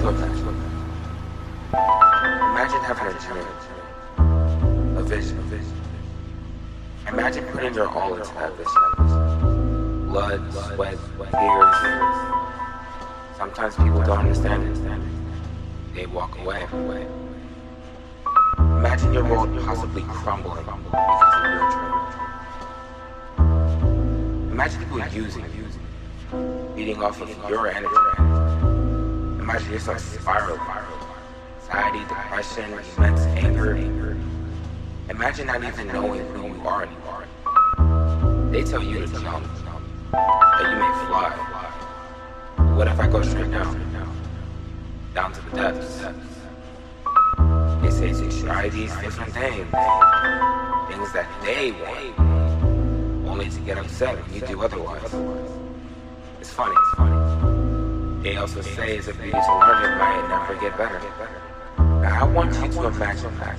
to imagine. Imagine having a dream, a vision. Imagine putting your all into that vision. Blood, sweat, tears. Sometimes people don't understand it. They walk away. Imagine your world possibly crumbling because of your dream. Imagine people using you, feeding off of your energy. Imagine yourself spiraling. Anxiety, depression, immense anger. Imagine not even knowing who you are anymore. They tell you to jump, that you may fly. But what if I go straight down to the depths? They say to try these different things that they want, only to get upset when you do otherwise. It's funny. They also say as if you to learn it might never get better. Now I want you to imagine that.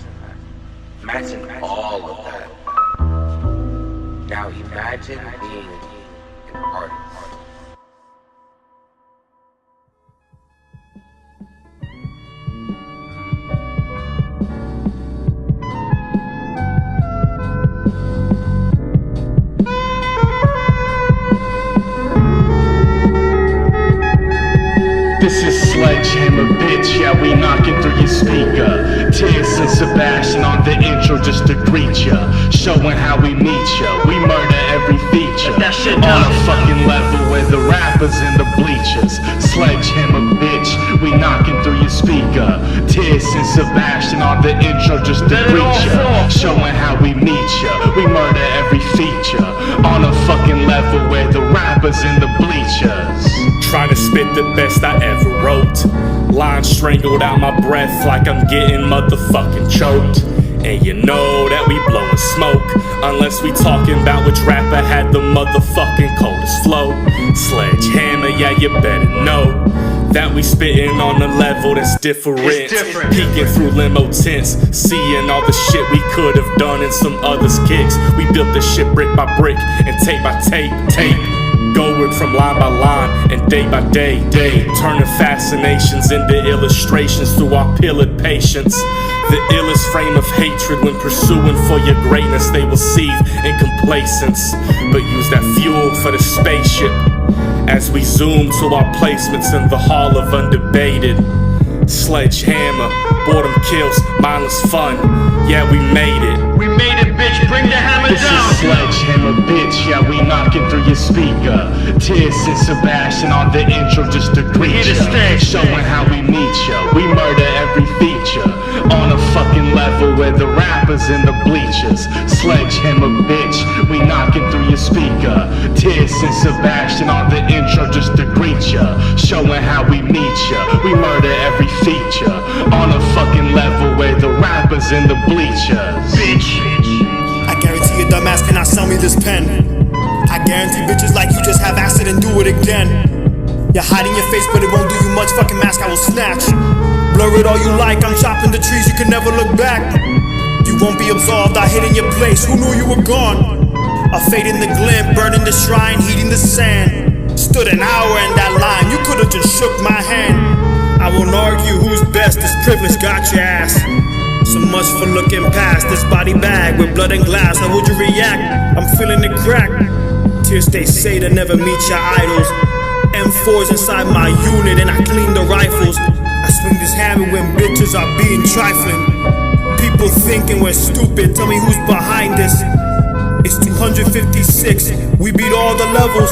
Imagine all of that. Now imagine being an artist. This is Sledgehammer, bitch, yeah, we knocking through your speaker. Tierce and Sebastian on the intro just to greet ya, showing how we meet ya. We murder every feature on a fucking level where the rappers in the bleachers. Sledgehammer, bitch, we knocking through your speaker. Tierce and Sebastian on the intro just to greet ya, showing how we meet ya. We murder every feature on a fucking level where the rappers in the bleachers. Trying to spit the best I ever wrote. Lines strangled out my breath like I'm getting motherfucking choked. And you know that we blowing smoke, unless we talking about which rapper had the motherfucking coldest flow. Sledgehammer, yeah, you better know that we spitting on a level that's different. Peeking through limo tents, seeing all the shit we could have done in some others' kicks. We built this shit brick by brick and tape by tape. Going from line by line and day by day, turning fascinations into illustrations through our pillared patience. The illest frame of hatred when pursuing for your greatness. They will seethe in complacence, but use that fuel for the spaceship as we zoom to our placements in the hall of undebated. Sledgehammer, boredom kills, mindless fun. Yeah, we made it. We made it, bitch, bring the hammer this down. This is Sledgehammer, bitch, yeah, we knocking through your speaker. Tierce and Sebastian on the intro just to greet ya, showing how we meet ya. We murder every feature on a fucking level where the rappers in the bleachers. Sledgehammer, bitch, we knocking through your speaker. Tierce and Sebastian on the intro just to greet ya, showing how we meet ya. We murder every feature on a fucking level where the rappers in the bleachers. Bitch, I guarantee your dumbass cannot sell me this pen. I guarantee bitches like you just have acid and do it again. You're hiding your face, but it won't do you much. Fucking mask I will snatch. Blur it all you like, I'm chopping the trees, you can never look back. You won't be absolved, I hid in your place, who knew you were gone? A fade in the glint, burning the shrine, heating the sand. Stood an hour in that line, you could've just shook my hand. I won't argue who's best, this privilege got your ass. So much for looking past this body bag with blood and glass. How would you react? I'm feeling the crack. Tierce, they say to never meet your idols. M4's inside my unit and I clean the rifles. I swing this hammer when bitches are being trifling. People thinking we're stupid, tell me who's behind this. It's 256, we beat all the levels.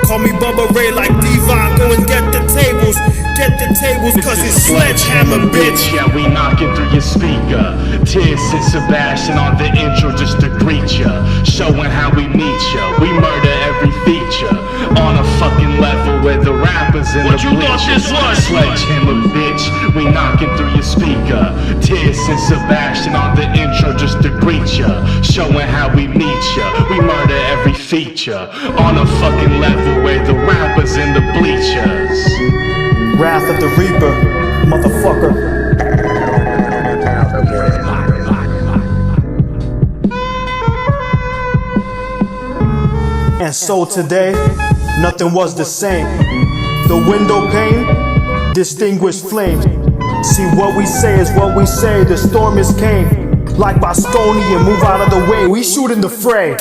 Call me Bubba Ray like Devon, go and get the tables. Get the tables cause it's Sledgehammer, bitch. Yeah, we knocking through your speaker. Tierce and Sebastian on the intro just to greet ya, showing how we meet ya. We murder every feature on a fucking level where the rappers in the bleachers. Sledgehammer, bitch, we knocking through your speaker. Tierce and Sebastian on the intro just to greet ya, showing how we meet ya. We murder every feature on a fucking level where the rappers in the bleachers. Wrath of the Reaper, motherfucker. And so today, nothing was the same. The window pane distinguished flames. See what we say is what we say, the storm is came. Like Bosconian, move out of the way, we shoot in the fray.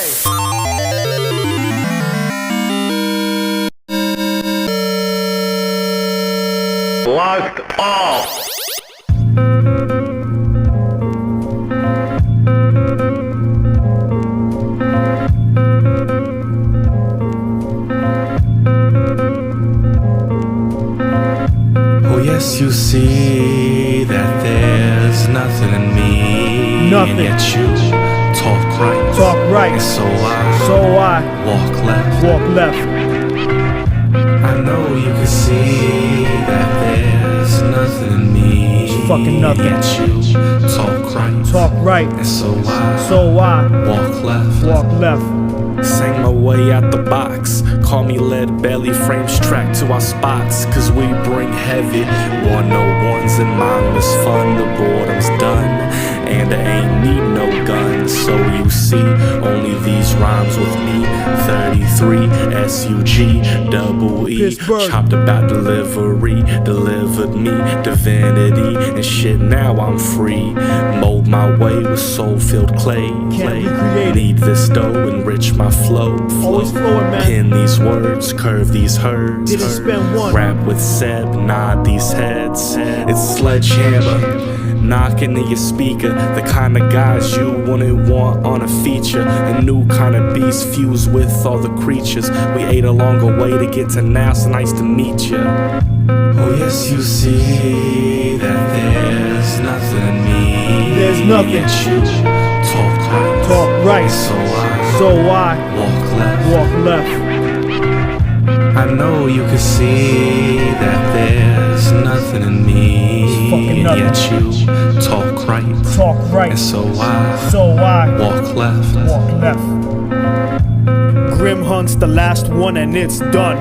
Locked off. Oh yes, you see that there's nothing in me. Nothing. And yet you talk right. Talk right. And so I walk left. walk left. I know you can see that there's nothing in me. It's fucking nothing. And yet you talk right. Talk right. And so I walk left. walk left. Sang my way out the box. Call me lead belly, frames track to our spots. Cause we bring heavy 101s and mindless fun. The boredom's done, and I ain't need no guns. So you see, only these rhymes with me. 33 SUG double E. Pittsburgh. Chopped about delivery, delivered me divinity. And shit, now I'm free. Mold my way with soul-filled clay. Can't be created. Need this dough, enrich my flow. Always flowing, man. Pin these words, curve these herds. Didn't spend one. Rap with Seb, nod these heads. It's sledgehammer. Knocking in your speaker, the kind of guys you wouldn't want on a feature. A new kind of beast fused with all the creatures. We ate a longer way to get to now, so nice to meet ya. Oh yes, you see that there's nothing in me. There's nothing. Yet you talk right. Talk right. So I walk left. I know you can see that there's nothing in me. Fucking and yet nothing. you talk right. Talk right. And so I walk left. walk left. Grim Hunt's the last one and it's done.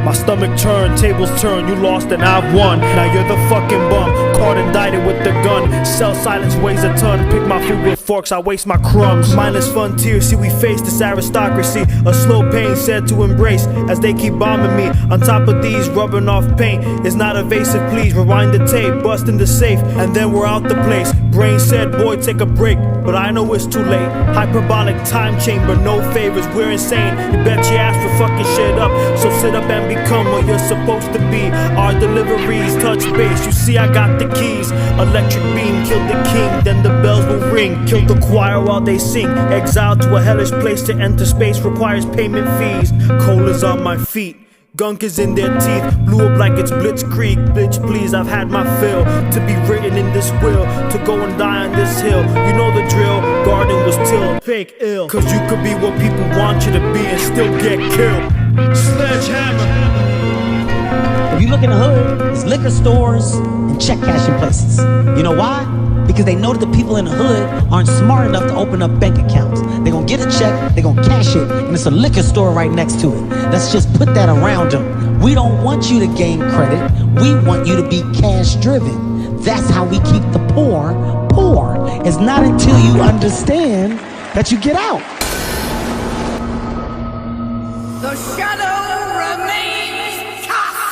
My stomach turned, tables turn, you lost and I've won. Now you're the fucking bum, caught indicted with the gun. Cell silence weighs a ton, pick my food with forks, I waste my crumbs. Mindless fun tears, see we face this aristocracy. A slow pain said to embrace as they keep bombing me. On top of these, rubbing off paint is not evasive, please rewind the tape, bust in the safe, and then we're out the place. Brain said, boy, take a break, but I know it's too late. Hyperbolic time chamber, no favors, we're insane. You bet your ass for fucking shit up, so sit up and become what you're supposed to be. Our deliveries touch base, you see I got the keys. Electric beam, kill the king, then the bells will ring. Kill the choir while they sing. Exiled to a hellish place to enter space requires payment fees. Coal is on my feet, gunk is in their teeth, blew up like it's Blitzkrieg. Bitch, please, I've had my fill. To be written in this will, to go and die on this hill. You know the drill, garden was tilled. Fake ill, cause you could be what people want you to be and still get killed. Sledgehammer. If you look in the hood, there's liquor stores and check cashing places. You know why? Because they know that the people in the hood aren't smart enough to open up bank accounts. They're gonna get a check, they're gonna cash it, and it's a liquor store right next to it. Let's just put that around them. We don't want you to gain credit. We want you to be cash driven. That's how we keep the poor poor. It's not until you understand that you get out. The shadow remains cast.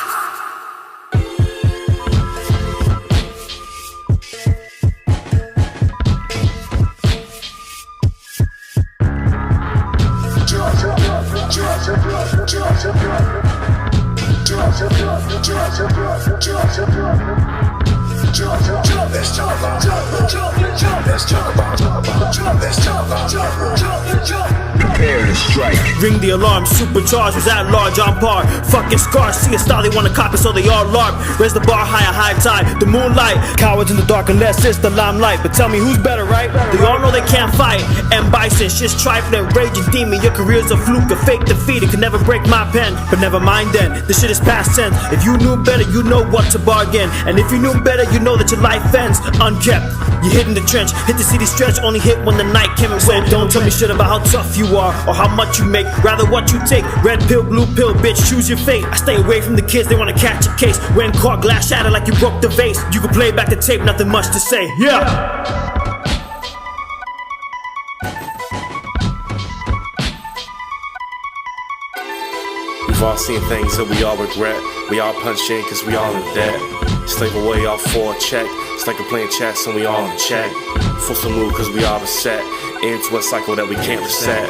Prepare to strike. Ring the alarm, supercharged was at large on par. Fucking scars, see a style they wanna copy, so they all larp. Raise the bar higher, high tide, the moonlight. Cowards in the dark unless it's the limelight. But tell me who's better, right? They all know they can't fight. And Bison, shit's trifling, raging demon. Your career's a fluke, a fake defeat. It could never break my pen. But never mind then, this shit is past tense. If you knew better, you know what to bargain. And if you knew better, you know that your life ends unkept. You hid in the trench, hit the city stretch, only hit when the night came and went. Don't tell me shit about how tough you are or how much you make, rather what you take. Red pill, blue pill, bitch, choose your fate. I stay away from the kids, they wanna catch a case. When caught, glass shattered like you broke the vase. You can play back the tape, nothing much to say. Yeah! We've all seen things that we all regret. We all punch in cause we all in debt. Slave away all for a check. It's like we're playing chess and we all in check. Force a move cause we all beset into a cycle that we can't reset.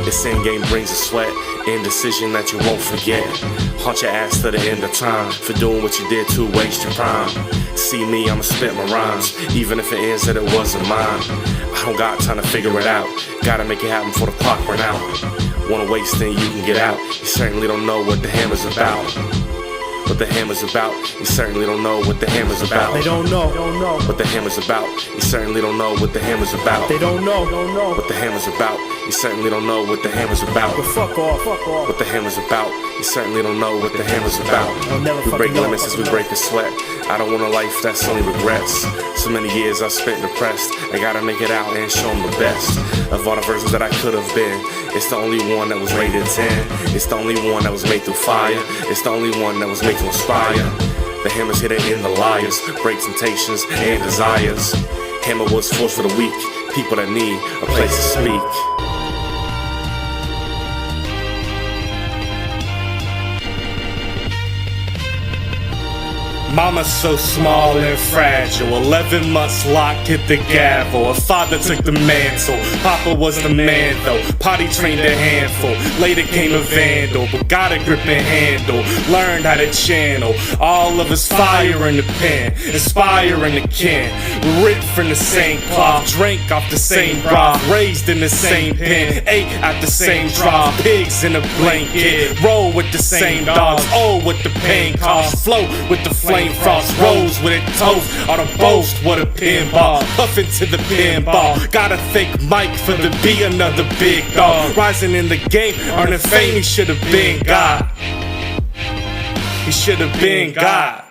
This end game brings a sweat, indecision that you won't forget. Haunt your ass to the end of time for doing what you did to waste your prime. See me, I'ma spit my rhymes, even if it ends that it wasn't mine. I don't got time to figure it out, gotta make it happen before the clock run out. Wanna waste then you can get out, you certainly don't know what the hammer's about. What the hammer's about, you certainly don't know what the hammer's about. They don't know what the hammer's about, you certainly don't know what the hammer's about. They don't know what the hammer's about, you certainly don't know what the hammer's about. But fuck off. What the hammer's about, you certainly don't know what the hammer's about. We break limits as we break a sweat. I don't want a life that's only regrets. So many years I spent depressed. I gotta make it out and show them the best of all the versions that I could have been. It's the only one that was rated 10. It's the only one that was made through fire. It's the only one that was made to inspire. The hammer's hidden in the liars, break temptations and desires. Hammer was force for the weak, people that need a place to speak. Mama's so small and fragile, 11 months locked, hit the gavel. Her father took the mantle, Papa was the man though. Potty trained a handful, later came a vandal, but got a grip and handle. Learned how to channel all of his fire in the pen, inspiring the kin. Ripped from the same cloth, drank off the same broth, raised in the same pen, ate at the same trough. Pigs in a blanket, roll with the same dogs, oh what the pain costs. Float with the flame frost, rose with a toast, on a boast, what a pinball, puffin' to the pinball. Gotta thank Mike for the be another big dog. Rising in the game, earning fame, he should've been God. He should've been God.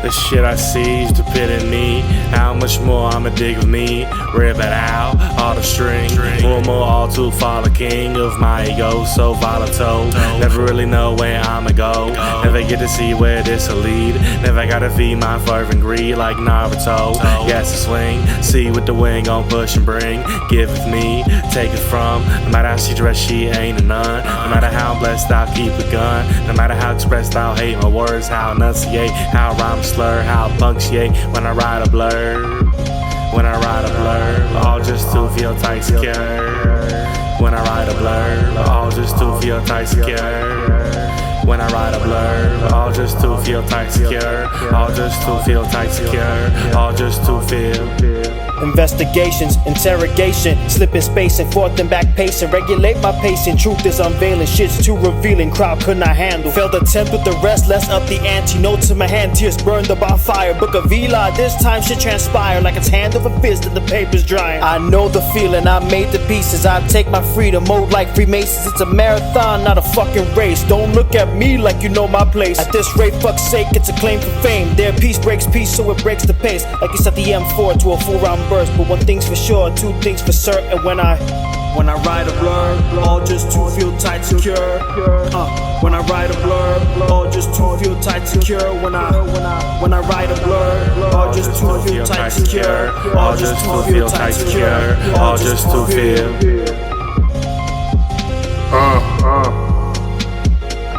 The shit I see is depending me. How much more I'ma dig of me? Rip it out, all the string. Rumor all to follow king of my ego, so volatile. Never really know where I'ma go. Never get to see where this'll lead. Never gotta feed my fervent greed like Naruto. Yes, a swing, see what the wing gon' push and bring. Give it me, take it from. No matter how she dress, she ain't a nun. No matter how I'm blessed, I'll keep a gun. No matter how expressed, I'll hate my words. How enunciate, how rhyme slur, how punctuate when I write a blurb. When I write a blurb, all just to feel tight secure. When I write a blurb, all just to feel tight secure. When I write a blurb, all just to feel tight secure. All just to feel tight secure. All just to feel. Investigations, interrogation, slipping space and forth and back pacing. Regulate my pacing, truth is unveiling, shit's too revealing, crowd could not handle. Failed attempt with the rest, less up the ante. Notes in my hand, Tierce burned up by fire. Book of Eli, this time shit transpire like it's hand of a fist and the paper's drying. I know the feeling, I made the pieces. I take my freedom, mode like Freemasons. It's a marathon, not a fucking race. Don't look at me like you know my place. At this rate, fuck's sake, it's a claim for fame. Their peace breaks peace, so it breaks the pace. Like you set the M4 to a full round burst. But one thing's for sure, two things for certain. When I write a blurb, all just to feel tight secure. When I write a blurb, all just to feel tight secure. When I write a blurb, all just to feel tight secure. All just to feel tight secure. All just to feel.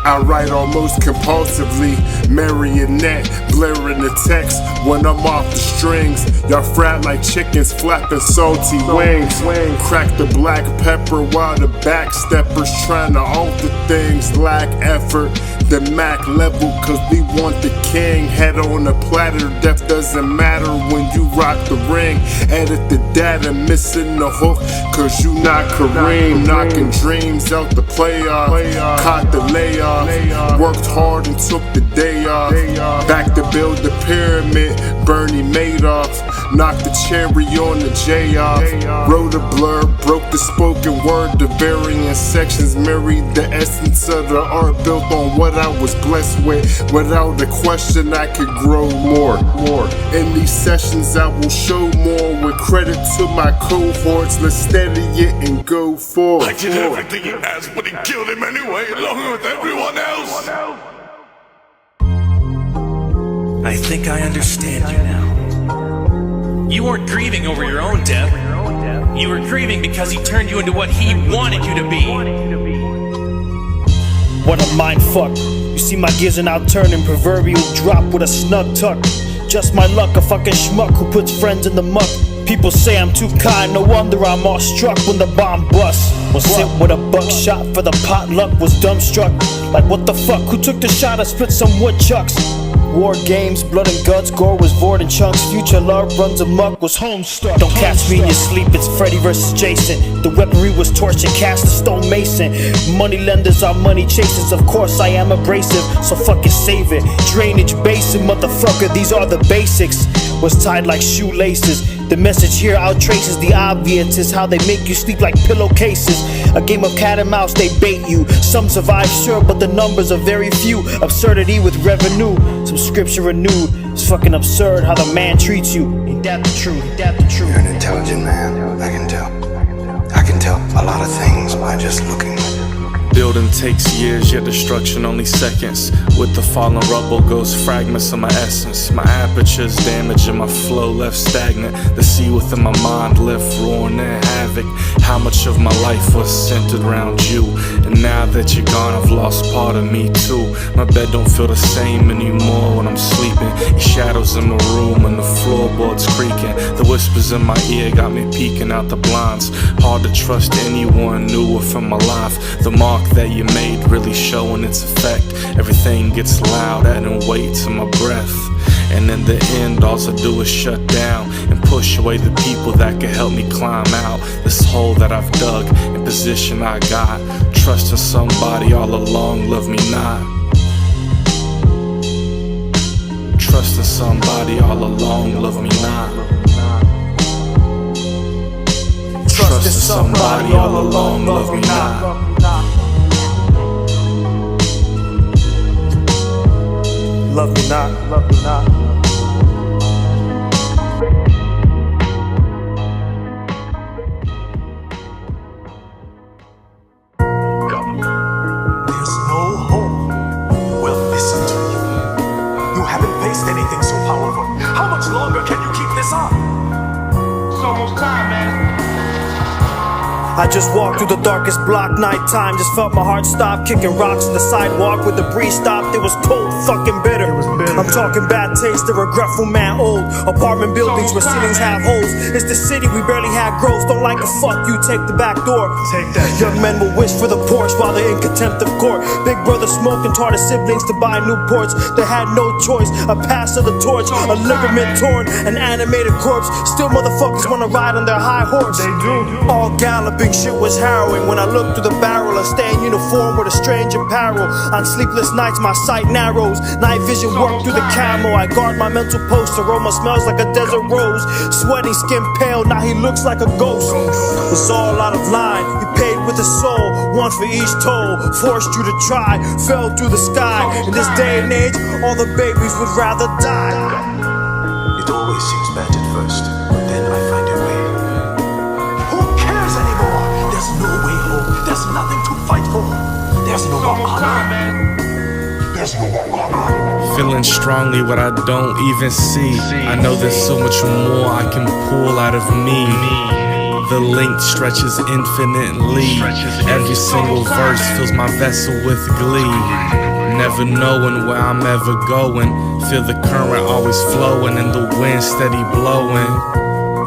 I write almost compulsively, marionette, blaring the text when I'm off the strings. Y'all frat like chickens flapping salty wings. Crack the black pepper while the backsteppers trying to alter things. Lack effort, the Mac level, cause we want the king. Head on a platter, depth doesn't matter when you rock the ring. Edit the data, missing the hook, cause you not Kareem. Knocking dreams out the playoff, caught the layoff. Worked hard and took the day off. Back to build the pyramid, Bernie Madoff. knocked the cherry on the J off. Wrote a blurb, broke the spoken word. The varying sections married the essence of the art, built on what I was blessed with. Without a question, I could grow more. In these sessions, I will show more with credit to my cohorts. Let's steady it and go forward. I did everything he asked, but he killed him anyway, along with everyone else. I think I understand you now. You weren't grieving over your own death. You were grieving because he turned you into what he wanted you to be. What a mind fuck. You see my gears are now turning, proverbial drop with a snug tuck. Just my luck, a fucking schmuck who puts friends in the muck. People say I'm too kind, no wonder I'm awestruck when the bomb busts. Was hit with a buckshot for the potluck, was dumbstruck. Like what the fuck, who took the shot? I split some woodchucks. War games, blood and guts, gore was void in chunks. Future love runs amok, was homestuck. Don't catch me in your sleep, it's Freddy versus Jason. The weaponry was torch and cast a stone mason. Money lenders are money chasers, of course I am abrasive, so fucking save it. Drainage basin, motherfucker, these are the basics. Was tied like shoelaces. The message here outtraces the obvious, is how they make you sleep like pillowcases. A game of cat and mouse, they bait you. Some survive, sure, but the numbers are very few. Absurdity with revenue, some scripture renewed. It's fucking absurd how the man treats you. Ain't that the truth? Ain't that the truth? You're an intelligent man, I can tell. I can tell a lot of things by just looking. Building takes years, yet destruction only seconds. With the fallen rubble goes fragments of my essence. My aperture's damaged and my flow left stagnant. The sea within my mind left roaring and havoc. How much of my life was centered around you? And now that you're gone, I've lost part of me too. My bed don't feel the same anymore when I'm sleeping. Your shadows in my room and the floorboards creaking. The whispers in my ear got me peeking out the blinds. Hard to trust anyone newer from my life. The mark that you made really showing its effect. Everything gets loud, adding weight to my breath. And in the end, all I do is shut down and push away the people that could help me climb out this hole that I've dug and position I got. Trusting somebody all along, love me not. Trusting somebody all along, love me not. Trusting somebody all along, love me not. Love me not, love me not. There's no hope. Well, listen to you. You haven't faced anything so powerful. How much longer can you keep this up? It's almost time, man. I just walked through the darkest block, nighttime. Just felt my heart stop, kicking rocks on the sidewalk. When the breeze stopped, it was cold, fucking bitter. I'm talking bad taste, a regretful man old. Apartment buildings where ceilings have holes. It's the city, we barely had growth. Don't like a fuck, you take the back door. Take that. Young men will wish for the Porsche while they're in contempt of court. Big brother smoking taught his siblings to buy Newports. They had no choice, a pass of the torch, a ligament torn, an animated corpse. Still motherfuckers wanna ride on their high horse. They do. All galloping, shit was harrowing. When I looked through the barrel, a stained uniform with a strange apparel. On sleepless nights, my sight narrows. Night vision worked through the camo. I guard my mental post. Aroma smells like a desert rose. Sweating, skin pale, now he looks like a ghost. Was all out of line. He paid with his soul, one for each toll. Forced you to try, fell through the sky. In this day and age, all the babies would rather die. It always seems bad at first, but then I find a way. Who cares anymore? There's no way home. There's nothing to fight for. There's no more honor. There's no more honor. Feeling strongly what I don't even see. I know there's so much more I can pull out of me. The link stretches infinitely. Every single verse fills my vessel with glee. Never knowing where I'm ever going. Feel the current always flowing and the wind steady blowing.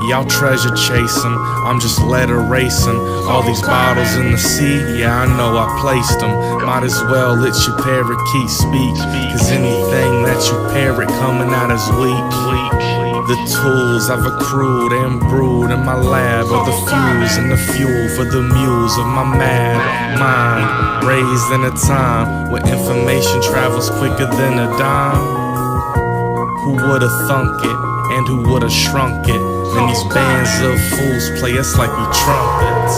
Y'all treasure chasing, I'm just let erasing. All these bottles in the sea, yeah I know I placed them. Might as well let your parakeet speak, cause anything that you parrot coming out is weak. The tools I've accrued and brewed in my lab are the fuse and the fuel for the muse of my mad mind. Raised in a time where information travels quicker than a dime. Who would've thunk it, and who would've shrunk it? Then these bands of fools play us like we trumpets.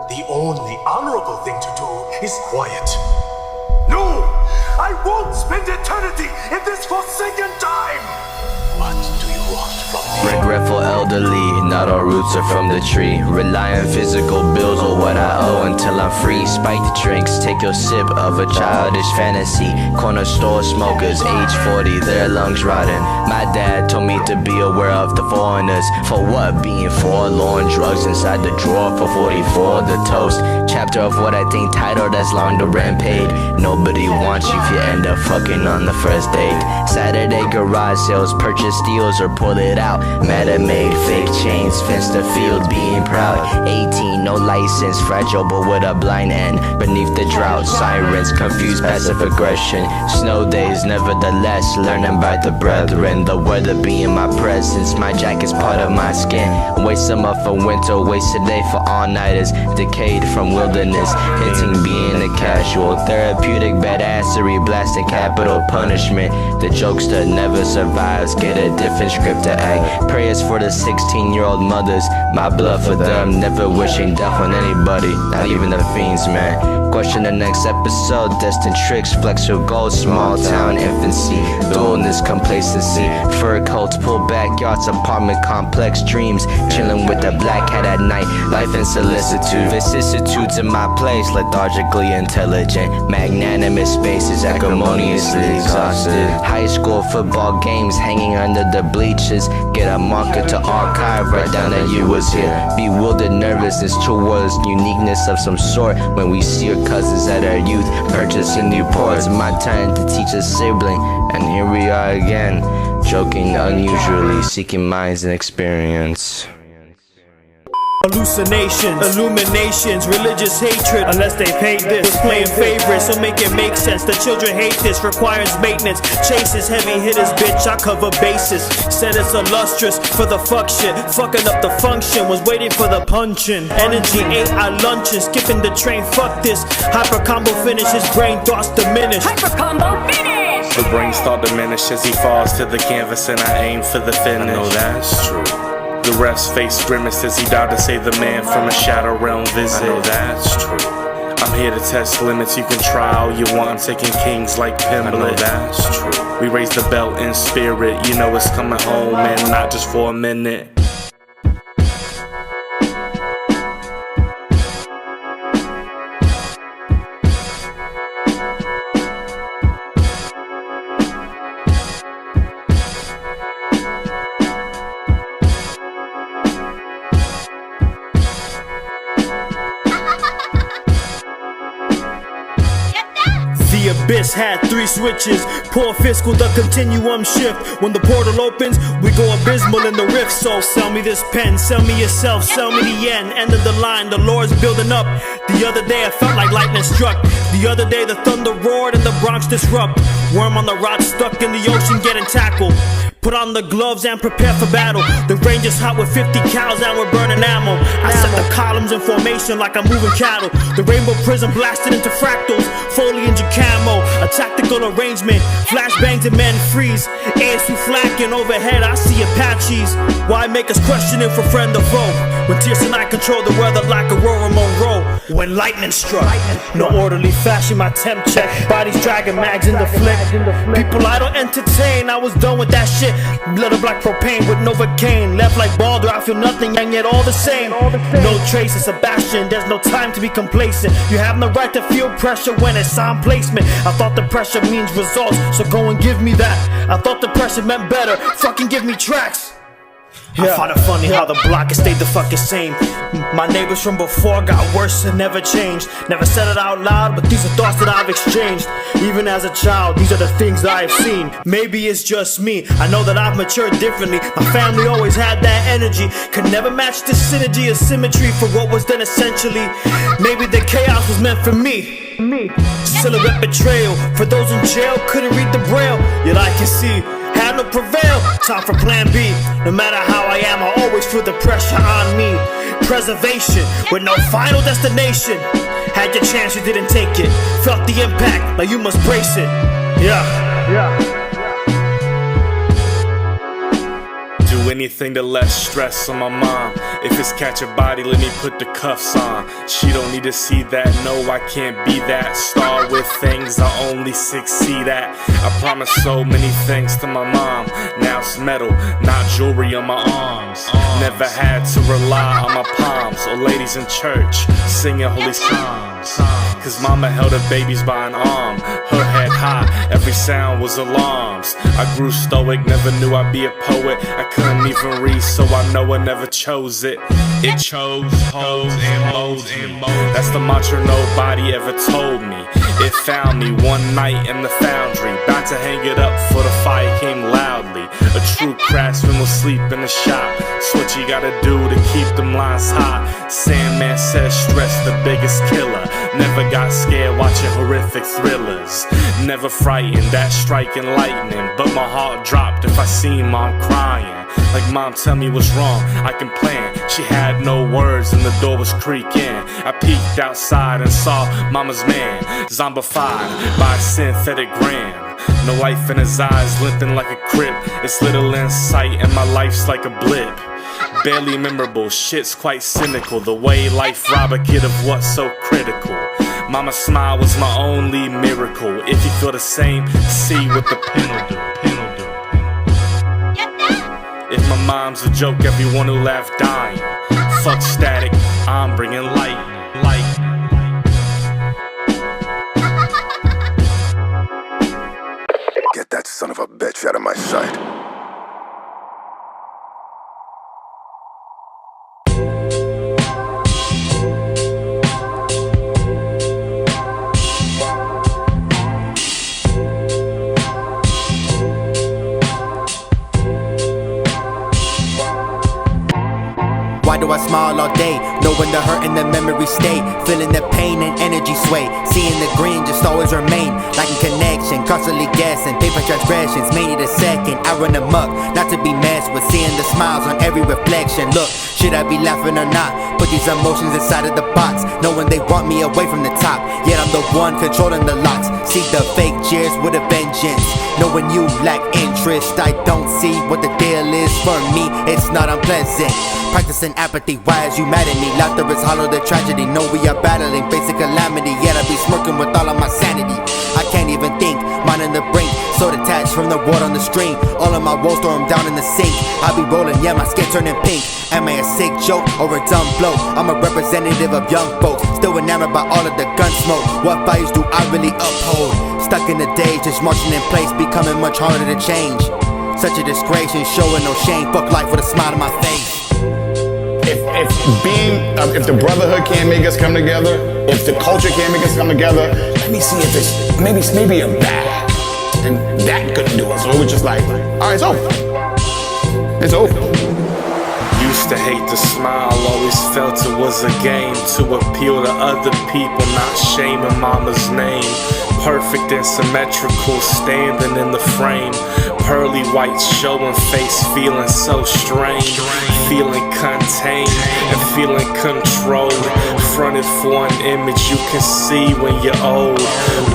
The only honorable thing to do is quiet. No! I won't spend eternity in this forsaken time! What do you want from me? Regretful elderly, not all roots are from the tree. Rely on physical bills or what I owe until I'm free. Spike the drinks, take your sip of a childish fantasy. Corner store smokers, age 40, their lungs rotting. My dad told me to be aware of the foreigners. For what? Being forlorn, drugs inside the drawer for 44, the toast. Chapter of what I think titled as long the rent paid. Nobody wants you if you end up fucking on the first date. Saturday garage sales, purchase steals or pull it out. Meta made fake chains, fence the field being proud. 18, no license, fragile but with a blind end. Beneath the drought, sirens, confused passive aggression. Snow days, nevertheless, learning by the brethren. The weather being my presence, my jacket's part of my skin. Waste summer for winter, waste a day for all-nighters. Decayed from wilderness, hinting being a casual. Therapeutic badassery, blasting capital punishment. The jokester never survives, get a different script to act. Prayers for the 16-year-old mothers, my blood for them. Never wishing death on anybody, not even the fiends, man. Question the next episode, destined tricks, flex your goals, small town infancy, dullness, complacency, fur coats, pull backyards, apartment complex, dreams, chilling with the black cat at night, life and solicitude, vicissitudes in my place, lethargically intelligent, magnanimous spaces, acrimoniously exhausted, high school football games hanging under the bleachers, get a marker to archive, write down that you was here, bewildered nervousness towards uniqueness of some sort, when we see your cousins at our youth, purchasing Newports, my turn to teach a sibling, and here we are again, joking unusually, seeking minds and experience. Hallucinations, illuminations, religious hatred. Unless they paid this, was playing favorites, so make it make sense. The children hate this, requires maintenance. Chases, heavy hitters, bitch, I cover bases. Said it's illustrious for the fuck shit. Fucking up the function, was waiting for the punchin'. Energy ain't I luncheon, skipping the train, fuck this. Hyper combo finishes, brain thoughts diminish. Hyper combo finish! The brain start diminish as he falls to the canvas and I aim for the finish. I know that's true. The ref's face grimaced as he died to save the man from a shadow realm visit. I know that's true. I'm here to test limits, you can try all you want. I'm taking kings like Pimlet. I know that's true. We raise the belt in spirit, you know it's coming home and not just for a minute. The abyss had 3 switches. Poor fiscal, the continuum shift. When the portal opens, we go abysmal in the rift. So sell me this pen, sell me yourself, sell me the end of the line, the Lord's building up. The other day I felt like lightning struck. The other day the thunder roared and the Bronx disrupt. Worm on the rod stuck in the ocean getting tackled. Put on the gloves and prepare for battle. The range is hot with 50 cows and we're burning ammo. I set the columns in formation like I'm moving cattle. The rainbow prism blasted into fractals, foliage and camo. A tactical arrangement, flashbangs and men freeze. ASU flacking overhead, I see Apaches. Why make us question it for friend or foe? When Tierce and I control the weather like Aurora Monroe. When lightning struck, no orderly fashion, my temp check. Bodies dragging mags in the flick. People I don't entertain, I was done with that shit. Blood of black propane with Novocaine. Left like Baldur, I feel nothing and yet all the same. No trace of Sebastian, there's no time to be complacent. You have no right to feel pressure when it's on placement. I thought the pressure means results, so go and give me that. I thought the pressure meant better, fucking give me tracks. I find it funny how the block has stayed the fucking same. My neighbors from before got worse and never changed. Never said it out loud, but these are thoughts that I've exchanged. Even as a child, these are the things that I've seen. Maybe it's just me, I know that I've matured differently. My family always had that energy. Could never match the synergy or symmetry for what was then essentially. Maybe the chaos was meant for me. Silhouette betrayal, for those in jail couldn't read the braille. Yet I can see, had no prevail. Time for plan B. No matter how I am, I always feel the pressure on me. Preservation with no final destination. Had your chance, you didn't take it. Felt the impact, like you must brace it. Yeah. do anything to less stress on my mom. If it's catch a body, let me put the cuffs on. She don't need to see that, no, I can't be that star with things I only succeed at. I promised so many things to my mom. Now it's metal, not jewelry on my arms. Never had to rely on my palms or ladies in church singing holy psalms. Cause mama held her babies by an arm, her head high, every sound was alarms. I grew stoic, never knew I'd be a poet. I couldn't even read, so I know I never chose it. It chose hoes and moles and moles. That's the mantra nobody ever told me. It found me one night in the foundry, about to hang it up before the fire came loudly. A true craftsman will sleep in the shop. So what you gotta do to keep them lines hot? Sandman says stress the biggest killer. Never got scared watching horrific thrillers. Never frightened at striking lightning, but my heart dropped if I seen mom crying. Like, mom, tell me what's wrong, I can plan. She had no words and the door was creaking. I peeked outside and saw mama's man zombified by a synthetic gram. No life in his eyes, limping like a crip. It's little insight and my life's like a blip. Barely memorable, shit's quite cynical. The way life rob a kid of what's so critical. Mama's smile was my only miracle. If you feel the same, see what the pen will do. If my mom's a joke, everyone who laughed dying. Fuck static, I'm bringing light. Get that son of a bitch out of my sight. Why do I smile all day, knowing the hurt and the memory stay? Feeling the pain and energy sway, seeing the green just always remain. Lacking connection, constantly guessing, paper transgressions, may need a second. I run amok, not to be messed with, seeing the smiles on every reflection. Look, should I be laughing or not? Put these emotions inside of the box, knowing they want me away from the top. Yet I'm the one controlling the locks. See the fake cheers with a vengeance, knowing you lack interest. I don't see what the deal is. For me, it's not unpleasant. Practicing apathy, why is you mad at me? Laughter is hollow, the tragedy. Know we are battling basic calamity, yet I be smirking with all of my sanity. I can't even think, mine in the brink, so detached from the water on the stream. All of my woes throw them down in the sink. I be rolling, yeah, my skin turning pink. Am I a sick joke or a dumb bloke? I'm a representative of young folks, still enamored by all of the gun smoke. What values do I really uphold? Stuck in the days, just marching in place, becoming much harder to change. Such a disgrace and showing no shame. Fuck life with a smile on my face. If the brotherhood can't make us come together, if the culture can't make us come together, let me see if it's maybe a bag, and that couldn't do it. So it was just like, all right, it's over. It's over. Used to hate to smile, always felt it was a game to appeal to other people, not shaming mama's name. Perfect and symmetrical, standing in the frame. Pearly whites showing face, feeling so strange. Feeling contained and feeling controlled. Fronted for an image you can see when you're old.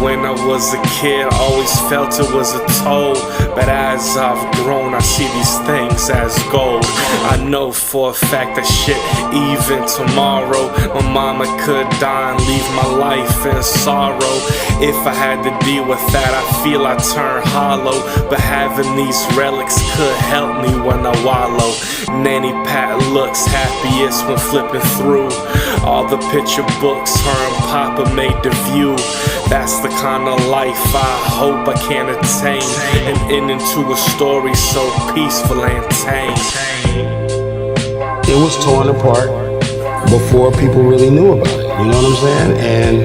When I was a kid, I always felt it was a toll. But as I've grown, I see these things as gold. I know for a fact that shit, even tomorrow, my mama could die and leave my life in sorrow. If I had to deal with that, I feel I turn hollow. But having these relics could help me when I wallow. Nanny Pat looks happiest when flipping through all the picture books her and Papa made the view. That's the kind of life I hope I can attain, and end into a story so peaceful and tame. It was torn apart before people really knew about it, you know what I'm saying? And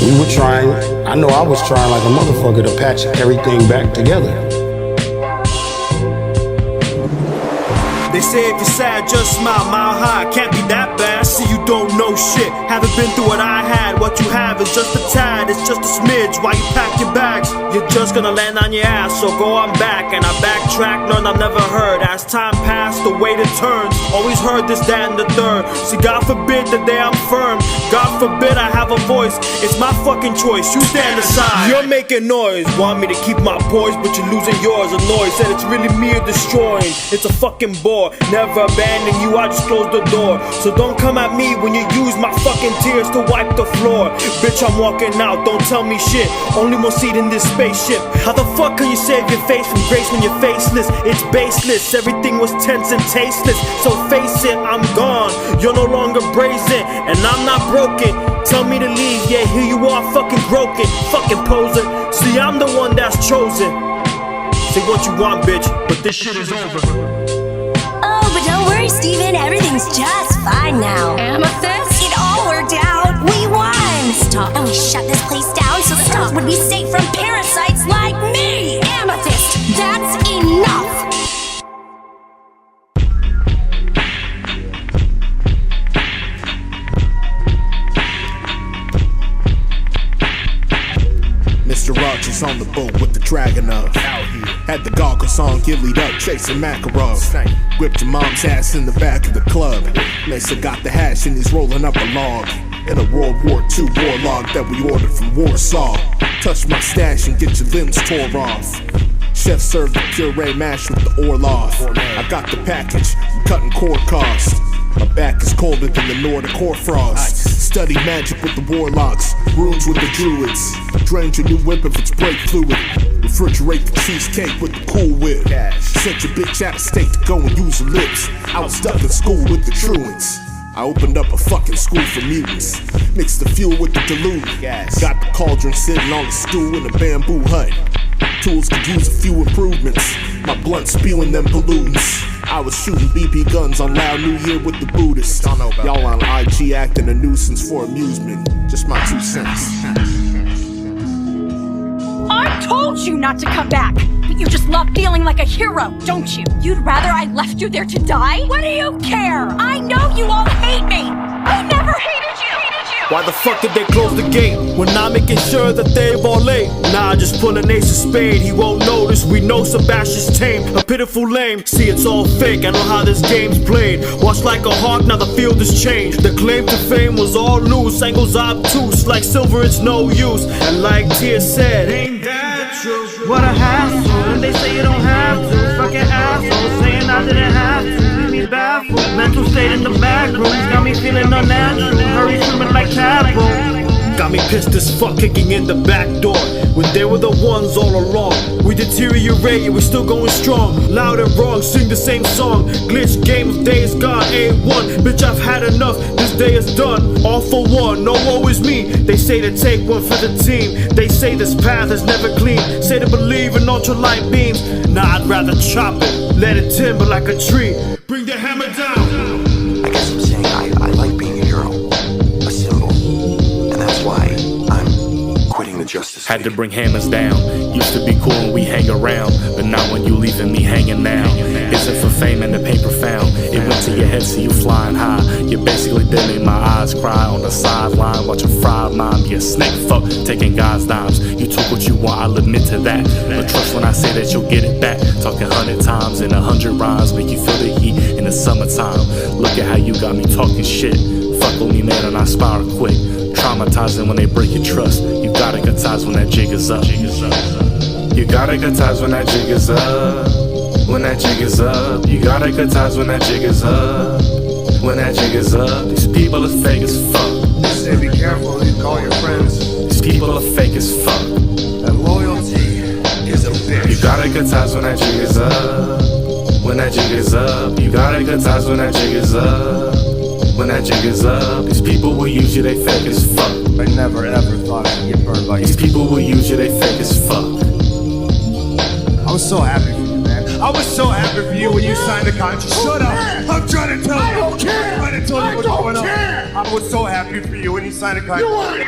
we were trying, I know I was trying like a motherfucker to patch everything back together. They say if you're sad, just smile, mile high. Can't be that bad. See, you don't know shit. Haven't been through what I had. What you have is just a tad, it's just a smidge. Why you pack your bags? You're just gonna land on your ass. So go on back, and I backtrack. None I've never heard. As time passed, the weight it turns. Always heard this, that, and the third. See, God forbid the day I'm firm. God forbid I have a voice. It's my fucking choice. You stand aside. You're making noise. Want me to keep my poise, but you're losing yours. Annoyed. Said it's really me or destroying. It's a fucking bore. Never abandon you, I just close the door. So don't come at me when you use my fucking tears to wipe the floor. Bitch, I'm walking out, don't tell me shit. Only one seat in this spaceship. How the fuck can you save your face from grace when you're faceless? It's baseless, everything was tense and tasteless. So face it, I'm gone. You're no longer brazen, and I'm not broken. Tell me to leave, yeah, here you are fucking broken. Fucking poser. See, I'm the one that's chosen. Say what you want, bitch, but this shit is over. Oh, but don't worry, Steven, everything's just fine now. Amethyst? It all worked out. We won! Stop, and we shut this place down so stars would be safe from parasites like me! Amethyst, that's enough! Mr. Rogers on the boat with the dragon of. Had the goggles on, gillied up, chasing Makarov. Whipped your mom's ass in the back of the club. Mesa got the hash and he's rolling up a log. In a World War II war log that we ordered from Warsaw. Touch my stash and get your limbs tore off. Chef served the puree mash with the Orloff. I got the package, I'm cutting cord cost. My back is colder than the Nordic hoarfrost. Study magic with the warlocks, runes with the druids. Drain your new whip if it's brake fluid. Refrigerate the cheesecake with the Cool Whip. Sent your bitch out of state to go and use her lips. I was stuck in school with the truants. I opened up a fucking school for mutants. Mixed the fuel with the dilute. Got the cauldron sitting on a stool in a bamboo hut. Tools could use a few improvements. My blunt spewing them pollutants. I was shooting BB guns on Loud New Year with the Buddhists. Y'all on IG acting a nuisance for amusement. Just my 2 cents. I told you not to come back, but you just love feeling like a hero, don't you? You'd rather I left you there to die? What do you care? I know you all hate me. I never hated you. Why the fuck did they close the gate when I'm making sure that they've all late? Nah, just pull an ace of spade, he won't notice. We know Sebastian's tame, a pitiful lame. See, it's all fake, I know how this game's played. Watch like a hawk, now the field has changed. The claim to fame was all loose, angles obtuse. Like silver, it's no use. And like Tierce said, ain't that true? What a hassle, and they say you don't have to. Fucking asshole, saying I didn't have to. Me baffled, mental state in the back rooms got me feeling unnatural. Hurry swimming like tadpole. Got me pissed as fuck kicking in the back door when they were the ones all along. We deteriorate, we're still going strong. Loud and wrong, sing the same song. Glitch game of days gone, A1. Bitch, I've had enough, this day is done. All for one, no woe is me. They say to take one for the team. They say this path is never clean. Say to believe in ultralight beams. Nah, I'd rather chop it, let it timber like a tree. Bring the hammer down. I guess I'm saying I like being a hero, a symbol, and that's why I'm quitting the Justice League. Had to bring hammers down. Used to be cool when we hang around, but now when you leaving me hanging now. Isn't for fame and the paper found. It went to your head, so you flying high. You basically did make my eyes cry on the sideline, watching fried mom be a snake fuck, taking God's dimes. You took what you want, I'll admit to that. But trust when I say that you'll get it back. Talking 100 times in 100 rhymes, make you feel the heat in the summertime. Look at how you got me talking shit. Fuck with me, man, and I spiral quick. Traumatizing when they break your trust. You gotta cut ties when that jig is up. You gotta cut ties when that jig is up. When that jig is up. You gotta cut ties when that jig is up. When that jig is up. These people are fake as fuck. They say be careful who you call your friends. These people are fake as fuck. That loyalty is a bitch. You gotta cut ties when that jig is up. When that jig is up. You gotta cut ties when that jig is up. When that jig is up. These people will use you, they fake as fuck. I never ever thought I'd get burned by you. These people will use you, they fake as fuck. I was so happy for you, man. I was so happy for you when you signed the contract. Shut up! I'm trying to tell you. I don't care. I'm trying to tell you what's going on. I was so happy for you when you signed the contract.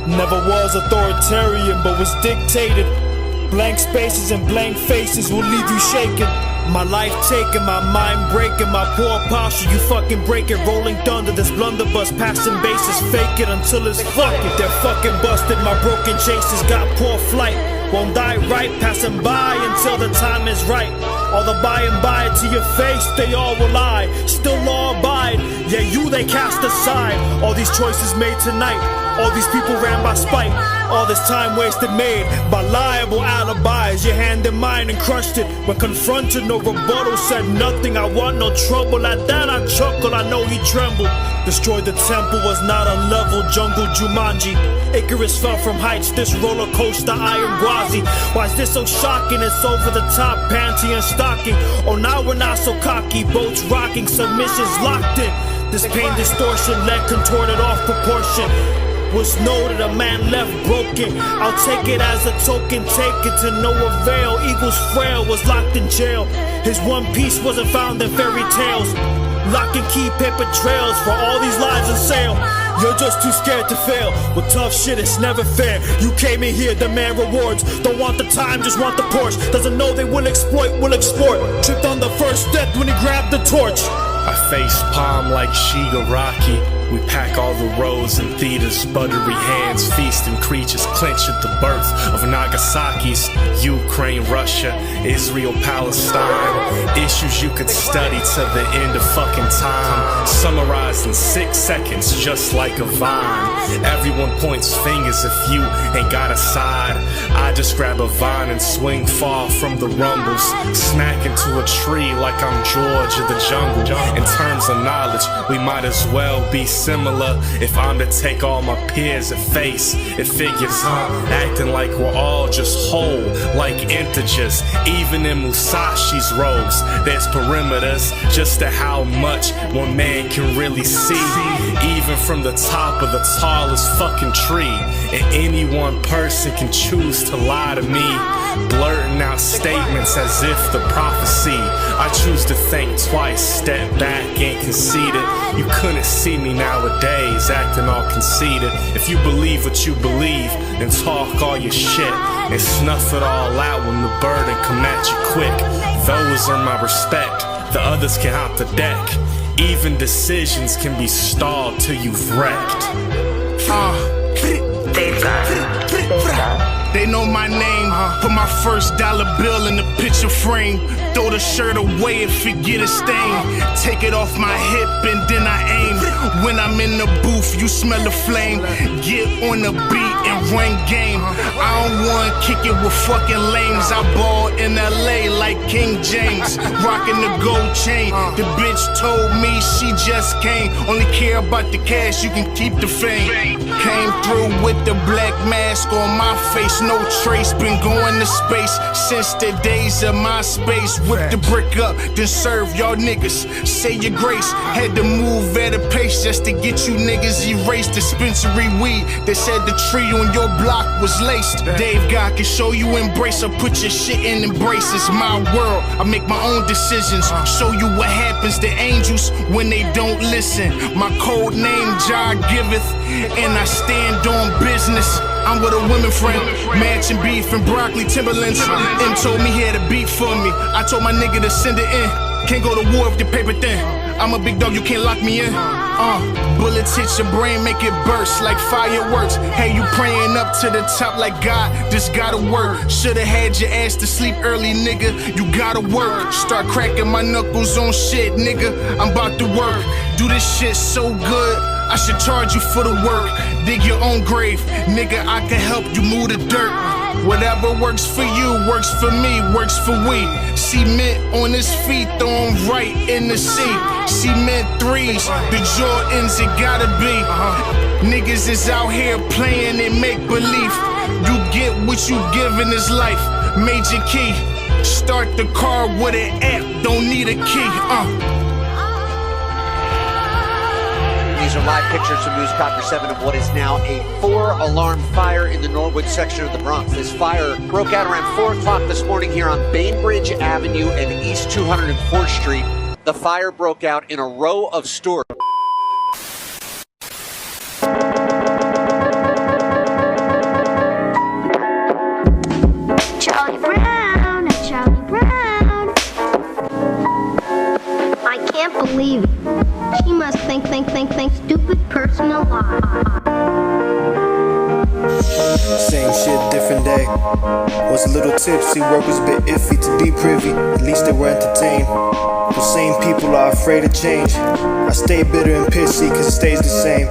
Never was authoritarian, but was dictated. Blank spaces and blank faces will leave you shaking. My life taken, my mind breaking, my poor posture, you fucking break it. Rolling thunder, this blunderbuss, passing bases, fake it until it's fuck it. They're fucking busted, my broken chases got poor flight. Won't die right, passing by until the time is right. All the by and by to your face, they all will lie. Still law abide, yeah you they cast aside. All these choices made tonight, all these people ran by spite. All this time wasted made by liable alibis. Your hand in mine and crushed it. When confronted, no rebuttal, said nothing. I want no trouble. At that I chuckled, I know he trembled. Destroyed the temple, was not a level. Jungle Jumanji. Icarus fell from heights, this roller coaster Iron Gwazi. Why is this so shocking? It's over the top, panty and stocking. Oh now we're not so cocky. Boats rocking, submissions locked in. This pain distortion, leg contorted off proportion. Was noted, a man left broken. I'll take it as a token, take it to no avail. Eagles frail, was locked in jail. His one piece wasn't found in fairy tales. Lock and key paper trails for all these lives on sale. You're just too scared to fail. With tough shit, it's never fair. You came in here, demand rewards. Don't want the time, just want the Porsche. Doesn't know they will exploit, will export. Tripped on the first step when he grabbed the torch. I face palm like Shigaraki. We pack all the roads and theaters, buttery hands, feasting creatures clench at the birth of Nagasaki's Ukraine, Russia, Israel, Palestine. Issues you could study to the end of fucking time. Summarized in 6 seconds, just like a vine. Everyone points fingers if you ain't got a side. I just grab a vine and swing far from the rumbles. Smack into a tree like I'm George of the jungle. In terms of knowledge, we might as well be similar. If I'm to take all my peers at face, it figures, acting like we're all just whole, like integers. Even in Musashi's robes, there's perimeters, just to how much one man can really see. Even from the top of the tallest fucking tree, and any one person can choose to lie to me, blurting out statements as if the prophecy. I choose to think twice, step back and concede it. You couldn't see me nowadays acting all conceited. If you believe what you believe, then talk all your shit and snuff it all out when the burden come at you quick. Those are my respect, the others can hop the deck. Even decisions can be stalled till you've wrecked. They know my name, put my first dollar bill in the picture frame. Throw the shirt away if it get a stain. Take it off my hip and then I aim. When I'm in the booth, you smell the flame. Get on the beat and run game. I don't wanna kick it with fucking lames. I ball in LA like King James, rocking the gold chain. The bitch told me she just came. Only care about the cash, you can keep the fame. Came through with the black mask on my face. No trace, been going to space since the days of MySpace. Whip the brick up, then serve y'all niggas. Say your grace, had to move at a pace just to get you niggas erased. Dispensary weed, they said the tree on your block was laced. Dave God can show you embrace or put your shit in embraces. My world, I make my own decisions. Show you what happens to angels when they don't listen. My code name Jah giveth, and I stand on business. I'm with a women friend, matching beef and broccoli Timberlands. M told me he had a beat for me. I told my nigga to send it in. Can't go to war if the paper thin. I'm a big dog, you can't lock me in. Bullets hit your brain, make it burst like fireworks. Hey, you praying up to the top like God, this gotta work. Shoulda had your ass to sleep early, nigga. You gotta work. Start cracking my knuckles on shit, nigga. I'm about to work. Do this shit so good, I should charge you for the work. Dig your own grave, nigga, I can help you move the dirt. Whatever works for you, works for me, works for we. Cement on his feet, throw him right in the sea. Cement threes, the Jordans it gotta be. Niggas is out here playing and make believe. You get what you give in this life, major key. Start the car with an app, don't need a key, These are live pictures from Newscopter 7 of what is now a 4-alarm fire in the Norwood section of the Bronx. This fire broke out around 4 o'clock this morning here on Bainbridge Avenue and East 204th Street. The fire broke out in a row of stores. day. Was a little tipsy, work was a bit iffy to be privy. At least they were entertained. The same people are afraid of change. I stay bitter and pissy cause it stays the same.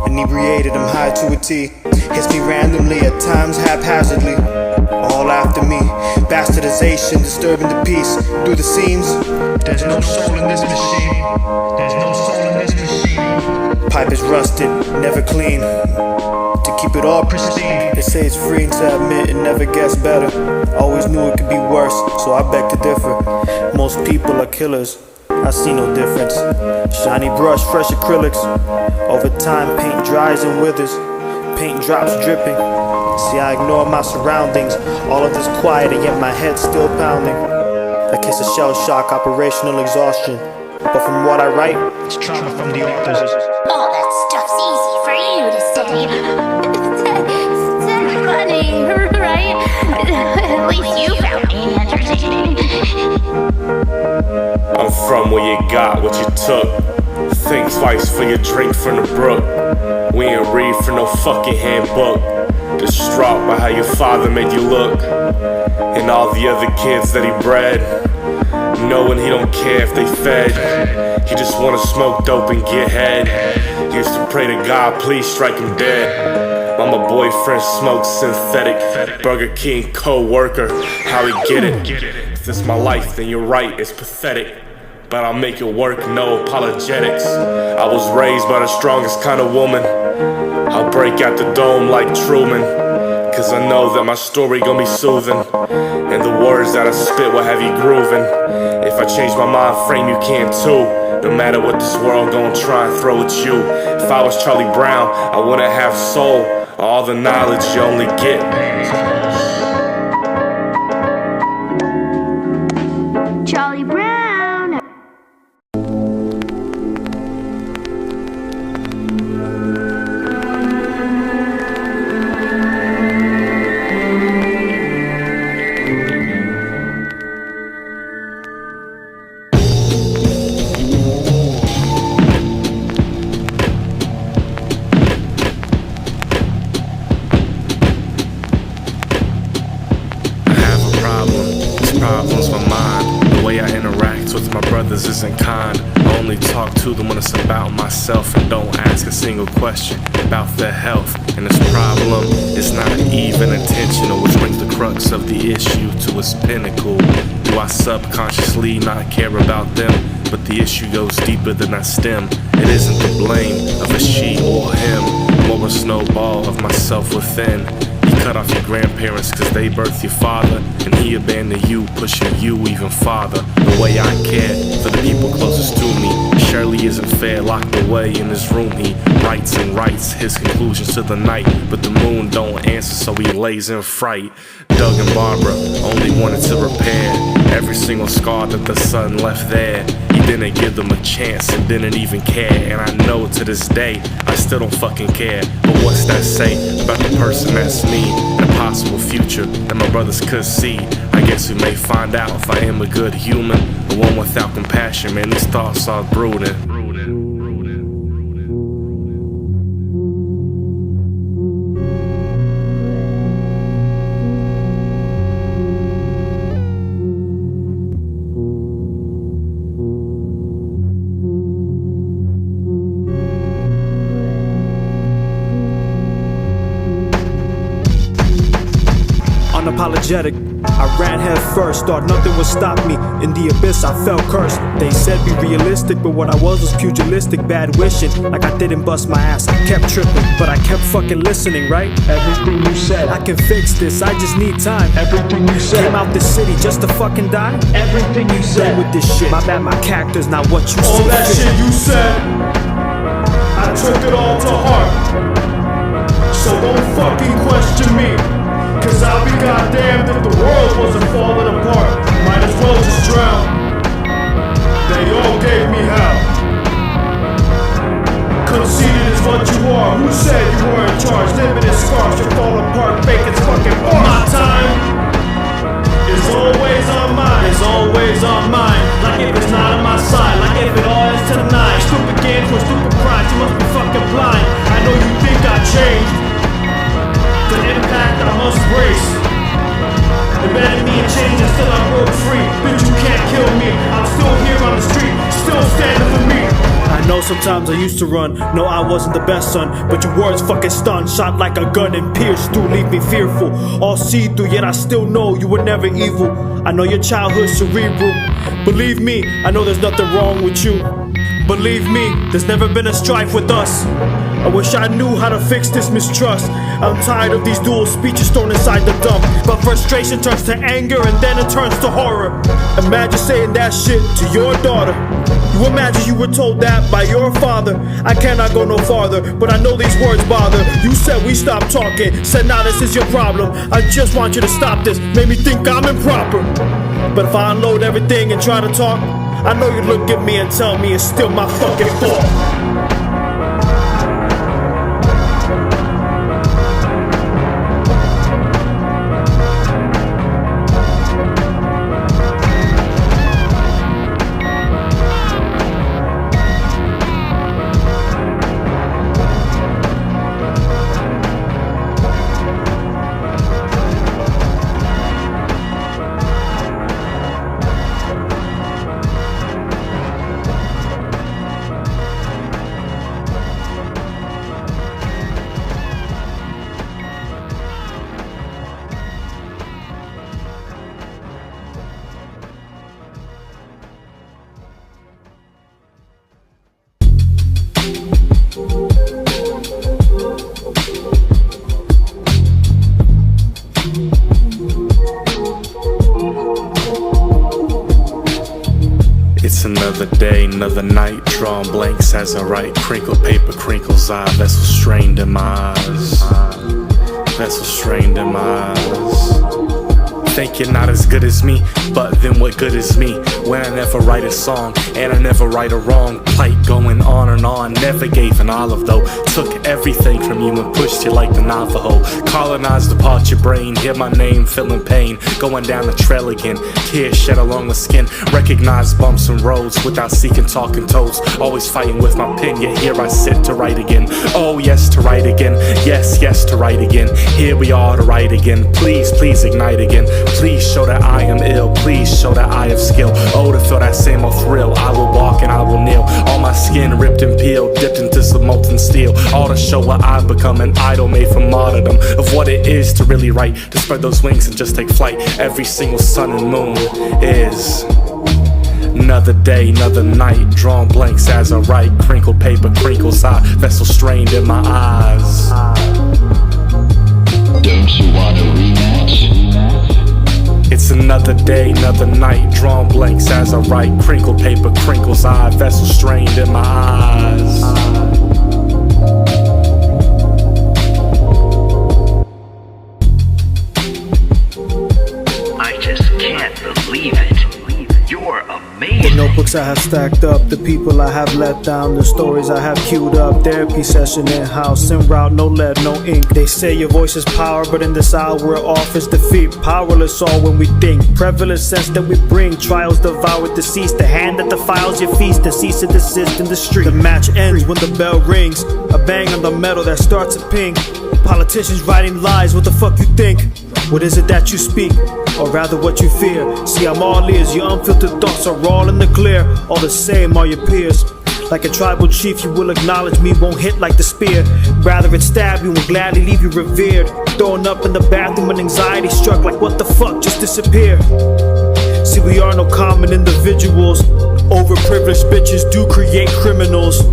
Inebriated, I'm high to a T. Hits me randomly, at times haphazardly. All after me, bastardization, disturbing the peace. Through the seams, there's no soul in this machine. There's no soul in this machine. Pipe is rusted, never clean. To keep it all pristine. They say it's freeing to admit it never gets better. Always knew it could be worse, so I beg to differ. Most people are killers, I see no difference. Shiny brush, fresh acrylics. Over time, paint dries and withers. Paint drops dripping. See, I ignore my surroundings. All of this quiet and yet my head's still pounding. A case of shell shock, operational exhaustion. But from what I write, it's trauma from the authors. All that stuff's easy for you to say. That's funny, right? At least you found me entertaining. I'm from where you got what you took. Think twice for your drink from the brook. We ain't read for no fucking handbook. Distraught by how your father made you look. And all the other kids that he bred, knowing he don't care if they fed. He just wanna smoke dope and get head. He used to pray to God, please strike him dead. While my boyfriend smokes synthetic. Burger King co-worker, how he get it? If this my life, then you're right, it's pathetic. But I'll make it work, no apologetics. I was raised by the strongest kind of woman. I'll break out the dome like Truman. Cause I know that my story gon' be soothing. And the words that I spit will have you grooving. If I change my mind frame, you can too. No matter what this world gon' try and throw at you. If I was Charlie Brown, I wouldn't have soul. All the knowledge you only get. Charlie Brown. Isn't kind. I only talk to them when it's about myself and don't ask a single question about their health. And this problem is not even intentional, which brings the crux of the issue to its pinnacle. Do I subconsciously not care about them? But the issue goes deeper than I stem. It isn't the blame of a she or him, more a snowball of myself within. Cut off your grandparents cause they birthed your father, and he abandoned you, pushing you even farther. The way I care for the people closest to me surely isn't fair. Locked away in his room, he writes and writes his conclusions to the night. But the moon don't answer, so he lays in fright. Doug and Barbara only wanted to repair every single scar that the sun left there. He didn't give them a chance and didn't even care. And I know to this day, I still don't fucking care. But what's that say about the person that's me? And a possible future that my brothers could see. I guess we may find out if I am a good human, the one without compassion. Man, these thoughts are brooding. Unapologetic, I ran head first, thought nothing would stop me. In the abyss I felt cursed. They said be realistic, but what I was pugilistic, bad wishing. Like I didn't bust my ass, I kept tripping, but I kept fucking listening, right? Everything you said, I can fix this, I just need time. Everything you said, came out this city just to fucking die. Everything you said, with this shit, my bad, my character's not what you said. All that shit you said, I took it all to heart. So don't fucking question me. Cause I'll be goddamned if the world wasn't falling apart. Might as well just drown. They all gave me hell. Conceited is what you are. Who said you were in charge? Living in scars, you fall apart, fake it's fucking art. My time is always on mine. It's always on mine. Like if it's not on my side. Like if it all is tonight. Stupid games for stupid crimes. You must be fucking blind. I know you think I changed. The impact I must brace. sometimes I used to run. No, I wasn't the best son, but your words fucking stun. Shot like a gun and pierced through, leave me fearful. All see through, yet I still know you were never evil. I know your childhood's cerebral. Believe me, I know there's nothing wrong with you. Believe me, there's never been a strife with us. I wish I knew how to fix this mistrust. I'm tired of these dual speeches thrown inside the dump. But frustration turns to anger and then it turns to horror. Imagine saying that shit to your daughter. You imagine you were told that by your father. I cannot go no farther, but I know these words bother. You said we stop talking, said now this is your problem. I just want you to stop this, made me think I'm improper. But if I unload everything and try to talk, I know you'd look at me and tell me it's still my fucking fault. Another day, another night, drawing blanks as I write. Crinkled paper, crinkles eye, vessel strained in my eyes. Vessel strained in my eyes. Think you're not as good as me, but then what good is me when I never write a song and I never write a wrong? Plight going on and on, never gave an olive though. Took everything from you and pushed you like the Navajo. Colonized apart your brain, hear my name, feeling pain. Going down the trail again, tears shed along the skin. Recognize bumps and roads without seeking talking toes. Always fighting with my pen, yet here I sit to write again. Oh yes, to write again, yes, yes, to write again. Here we are to write again, please, please ignite again. Please show that I am ill, please show that I have skill. Oh, to feel that same old thrill, I will walk and I will kneel. All my skin ripped and peeled, dipped into some molten steel. All to show what I've become, an idol made from martyrdom. Of what it is to really write, to spread those wings and just take flight. Every single sun and moon is another day, another night, drawing blanks as I write. Crinkled paper, crinkles eye, vessel strained in my eyes. Don't you want a rematch? It's another day, another night, drawing blanks as I write. Crinkled paper, crinkles eye, vessel strained in my eyes. I just can't believe it. You're amazing. The notebooks I have stacked up, the people I have let down, the stories I have queued up, therapy session in-house, en route, no lead, no ink. They say your voice is power, but in this hour we're off is defeat. Powerless all when we think, prevalent sense that we bring. Trials devour deceased, the hand that defiles your feast, and cease to desist in the street. The match ends when the bell rings, a bang on the metal that starts to ping. Politicians writing lies, what the fuck you think? What is it that you speak, or rather what you fear? See, I'm all ears, your unfiltered thoughts are all in the clear. All the same are your peers. Like a tribal chief, you will acknowledge me, won't hit like the spear. Rather it stab you and gladly leave you revered. Thrown up in the bathroom when anxiety struck, like what the fuck, just disappear. See, we are no common individuals. Overprivileged bitches do create criminals.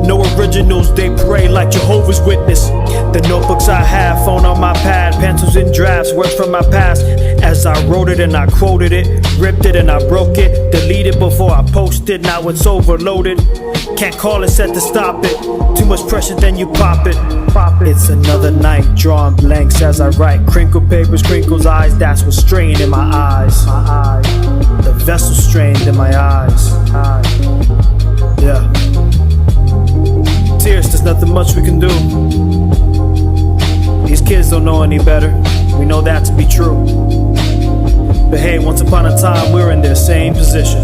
No originals, they pray like Jehovah's Witness. The notebooks I have, phone on my pad, pencils in drafts, words from my past. As I wrote it and I quoted it, ripped it and I broke it, deleted before I posted, now it's overloaded. Can't call it set to stop it, too much pressure then you pop it. It's another night, drawing blanks as I write. Crinkled papers, crinkles eyes, that's what's strained in my eyes. The vessel strained in my eyes. Yeah. Tierce, there's nothing much we can do. These kids don't know any better, we know that to be true. But hey, once upon a time we were in their same position.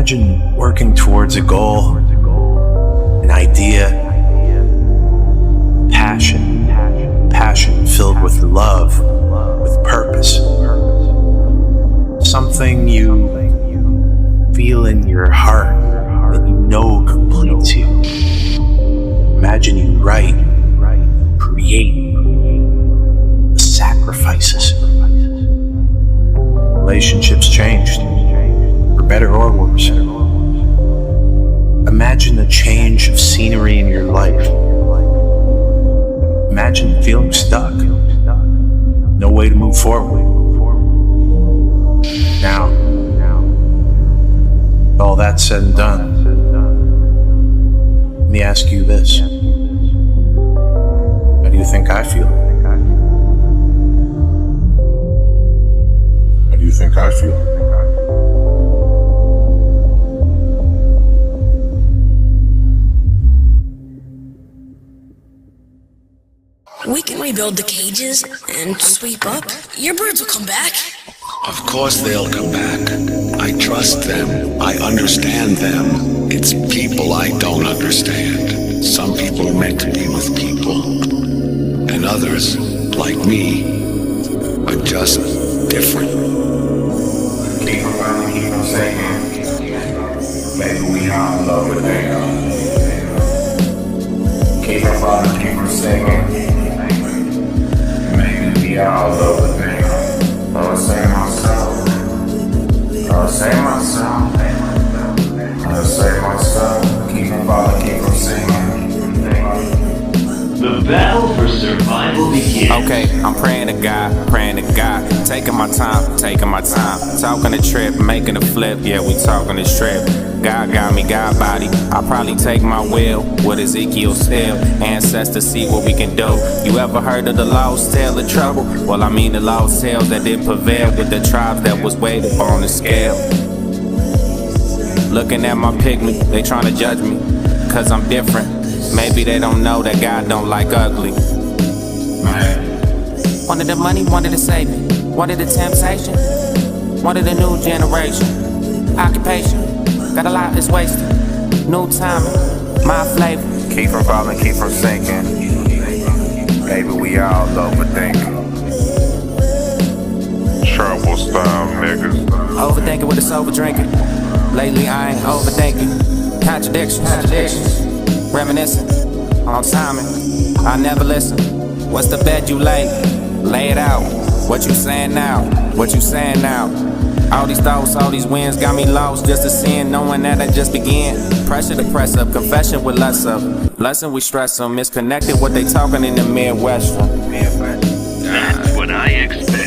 Imagine working towards a goal, an idea, passion filled with love, with purpose. Something you feel in your heart that you know completes you. Imagine you write, create, sacrifices. Relationships changed, for better or worse. Imagine a change of scenery in your life. Imagine feeling stuck, no way to move forward. Now, with all that said and done, let me ask you this. How do you think I feel? How do you think I feel? We can rebuild the cages and sweep up. Your birds will come back. Of course they'll come back. I trust them. I understand them. It's people I don't understand. Some people are meant to be with people. And others, like me, are just different. Keep on running, keep on singing. Maybe we all in love with them. Keep on running, keep on singing. Maybe we all in love with them. I'll say myself. I'll say myself. I'll say myself. Keep on falling, keep on singing. The battle for survival begins. Okay, I'm praying to God, taking my time, talking a trip, making a flip, yeah, we talking this trip. God got me, God body, I'll probably take my will with Ezekiel still, ancestors see what we can do. You ever heard of the lost tale of trouble? Well, I mean the lost tales that didn't prevail with the tribes that was weighed up on the scale. Looking at my pygmy, they trying to judge me, cause I'm different. Maybe they don't know that God don't like ugly. Wanted the money, wanted the saving, wanted the temptation, wanted a new generation. Occupation, got a lot that's wasted. New timing, my flavor. Keep from falling, keep from sinking. Maybe we all overthinking. Trouble style niggas. Overthinking with a sober drinking. Lately I ain't overthinking. Contradictions. Reminiscing on timing. I never listen. What's the bet you lay? Lay it out. What you saying now? What you saying now? All these thoughts, all these wins got me lost just to sin, knowing that I just began. Pressure to press up, confession with less of. Lesson we stress them, misconnected what they talking in the Midwest from. That's what I expect.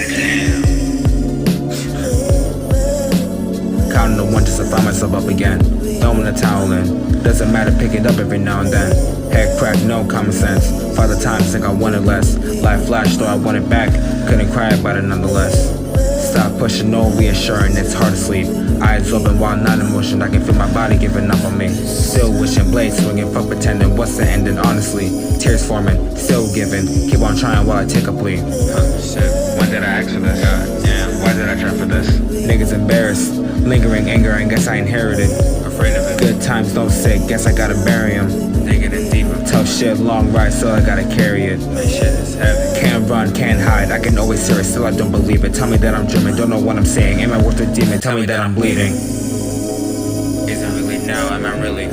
Counting the one just to find myself up again. Throwing the towel in. Doesn't matter, pick it up every now and then. Head crack, no common sense. Father time, think I wanted less. Life flashed, though I want it back. Couldn't cry about it nonetheless. Stop pushing, no reassuring, it's hard to sleep. Eyes open while not in motion, I can feel my body giving up on me. Still wishing, blades swinging, fuck pretending, what's the ending, honestly. Tears forming, still giving, keep on trying while I take a plea. Shit, when did I ask for this? God damn, why did I try for this? Niggas embarrassed, lingering anger, I guess I inherited. Afraid of it. Good times don't sit, guess I gotta bury them. Digging it deeper. Tough shit, long ride, still I gotta carry it. That shit is heavy. Can't run, can't hide, I can always hear it, still I don't believe it. Tell me that I'm dreaming, don't know what I'm saying. Am I worth a demon? Tell me that I'm bleeding. Is it really now? Am I really?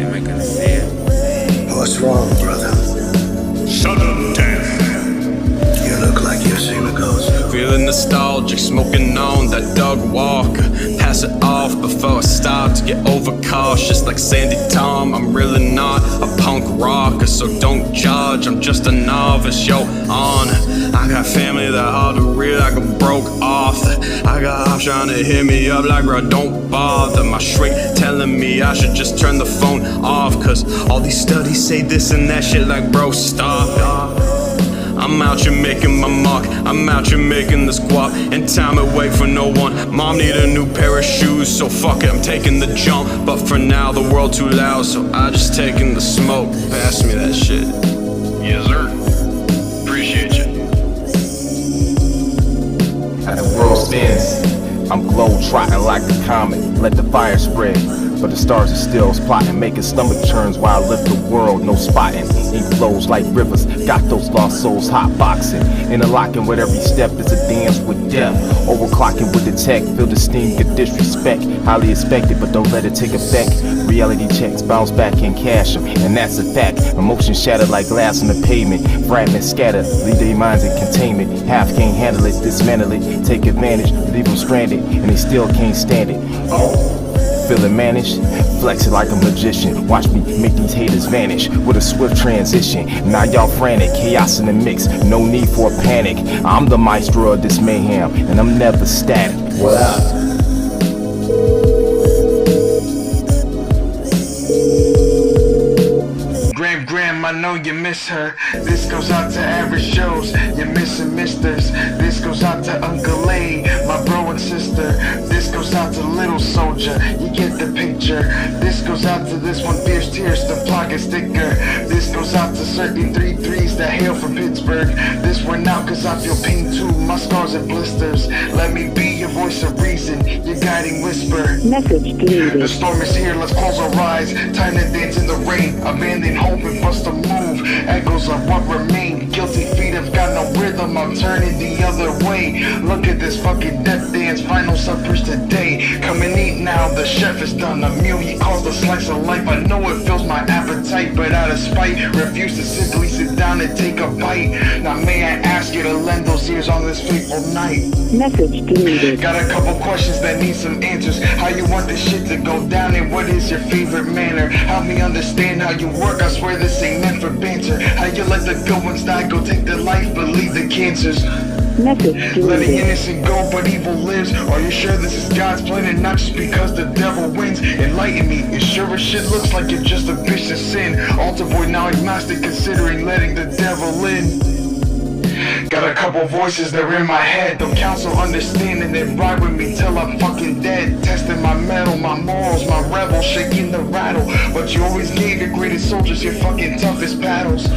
Am I gonna see it? What's wrong, brother? Sudden death. You look like you've seen a ghost. Feeling nostalgic, smoking on that dog walker. Pass it off before I stop to get overcautious. Like Sandy Tom, I'm really not a punk rocker, so don't judge, I'm just a novice, yo, honor. I got family that hard to real, I got broke off. I got ops trying to hit me up like, bro, don't bother. My shrink telling me I should just turn the phone off, cause all these studies say this and that shit like, bro, stop. I'm out here making my mark, I'm out here making the squat, and time away for no one. Mom need a new pair of shoes, so fuck it, I'm taking the jump. But for now, the world too loud, so I just taking the smoke. Pass me that shit. Yes, sir. Appreciate you. How the world spins, I'm globe-trotting like a comet, let the fire spread. But the stars are still plotting, making stomach churns while I lift the world, no spotting. Ink flows like rivers, got those lost souls hot boxing. Interlocking with every step is a dance with death. Overclocking with the tech, feel the steam, get disrespect. Highly expected, but don't let it take effect. Reality checks, bounce back and cash them, and that's a fact. Emotions shattered like glass on the pavement. Fragments scattered, leave their minds in containment. Half can't handle it, dismantle it, take advantage, leave them stranded, and they still can't stand it. Feeling managed, flexing like a magician. Watch me make these haters vanish with a swift transition. Now y'all frantic, chaos in the mix, no need for a panic. I'm the maestro of this mayhem, and I'm never static. What up? Graham, I know you miss her. This goes out to average shows, you're missing misters. This goes out to Uncle A, my bro and sister. This goes out to Little Soldier, you get the picture. This goes out to this one fierce Tierce, the pocket sticker. This goes out to certain 3-3s that hail from Pittsburgh. This went out cause I feel pain too, my scars and blisters. Let me be your voice of reason, your guiding whisper. Message deleted. The storm is here, let's close our eyes. Time to dance in the rain, abandon hope and bust a move. Echoes of what remain. Guilty feet have got no rhythm, I'm turning the other way. Look at this fucking death dance, final suppers today. Come and eat now, the chef is done. A meal he calls a slice of life. I know it fills my appetite, but out of spite, refuse to simply sit down and take a bite. Now may I ask you to lend those ears on this fateful night. Message deleted. Got a couple questions that need some answers. How you want this shit to go down and what is your favorite manner? Help me understand how you work, I swear this ain't meant for banter. How you let the good ones die, go take their life, but leave the cancers. Message deleted. Letting innocent go, but evil lives. Are you sure this is God's plan and not just because the devil wins? Enlighten me, it sure as shit looks like you're just a bitch to sin. Altar boy now agnostic, considering letting the devil in. Got a couple voices that are in my head. Don't counsel, understand, and then ride with me till I'm fucking dead. Testing my metal, my morals, my rebel, shaking the rattle. But you always gave your greatest soldiers your fucking toughest battles.